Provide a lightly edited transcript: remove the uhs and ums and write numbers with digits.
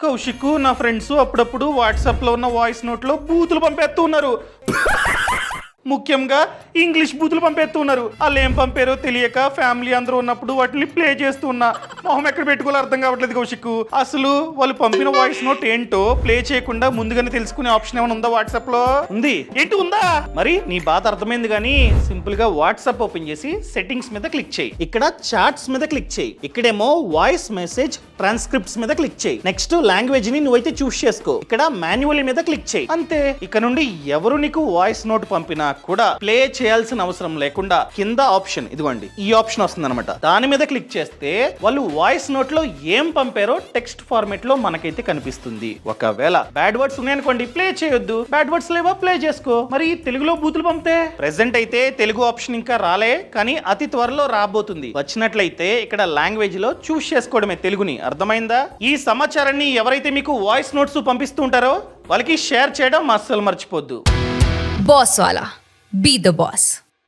కౌశిక్ నా ఫ్రెండ్స్ అప్పుడప్పుడు వాట్సాప్ లో ఉన్న వాయిస్ నోట్ లో బూతులు పంపేస్తూ ఉన్నారు. ముఖ్యంగా ఇంగ్లీష్ బూతులు పంపేస్తున్నారు. వాళ్ళు ఏం పంపారో తెలియక ఫ్యామిలీ అందరూ ఉన్నప్పుడు వాటిని ప్లే చేస్తూ ఉన్నా. మొహం ఎక్కడ పెట్టుకోవాలో అర్థం కావట్లేదు కౌశిక్. అసలు వాళ్ళు పంపిన వాయిస్ నోట్ ఏంటో ప్లే చేయకుండా ముందుగానే తెలుసుకునే ఆప్షన్ ఏమైనా ఉందా వాట్సాప్ లో? ఉంది. ఏంటి ఉందా? మరి నీ బాధ అర్థమైంది కానీ సింపుల్ గా వాట్సాప్ ఓపెన్ చేసి సెట్టింగ్స్ మీద క్లిక్ చేయి. ఇక్కడ చాట్స్ మీద క్లిక్ చేయి. ఇక్కడేమో వాయిస్ మెసేజ్ ట్రాన్స్క్రిప్ట్స్ మీద క్లిక్ చేయి. నెక్స్ట్ లాంగ్వేజ్ ని నువ్వైతే చూస్ చేసుకో. ఇక్కడ మాన్యువల్ మీద క్లిక్ చేయి. అంతే. ఇక నుండి ఎవరు నీకు వాయిస్ నోట్ పంపినా కూడా ప్లే చేయాల్సిన అవసరం లేకుండా కింద ఆప్షన్ ఇదిగోండి ఈ ఆప్షన్ వస్తుంది అనమాట. దాని మీద క్లిక్ చేస్తే వాళ్ళు వాయిస్ నోట్ లో ఏం పంపారో టెక్స్ట్ ఫార్మేట్ లో మనకైతే కనిపిస్తుంది. ఒకవేళ బ్యాడ్ వర్డ్స్ ఉన్నాయనుకోండి ప్లే చేయొద్దు, బ్యాడ్ వర్డ్స్ లేవా ప్లే చేసుకో. మరి తెలుగులో బూతులు పంపితే ప్రెసెంట్ అయితే తెలుగు ఆప్షన్ ఇంకా రాలే, కానీ అతి త్వరలో రాబోతుంది. వచ్చినట్లయితే ఇక్కడ లాంగ్వేజ్ లో చూస్ చేసుకోవడమే తెలుగుని. అర్థమైందా? ఈ సమాచారాన్ని ఎవరైతే మీకు వాయిస్ నోట్స్ పంపిస్తూ ఉంటారో వాళ్ళకి షేర్ చేయడం అస్సలు మర్చిపోద్దు. Boss Wala. Be the boss.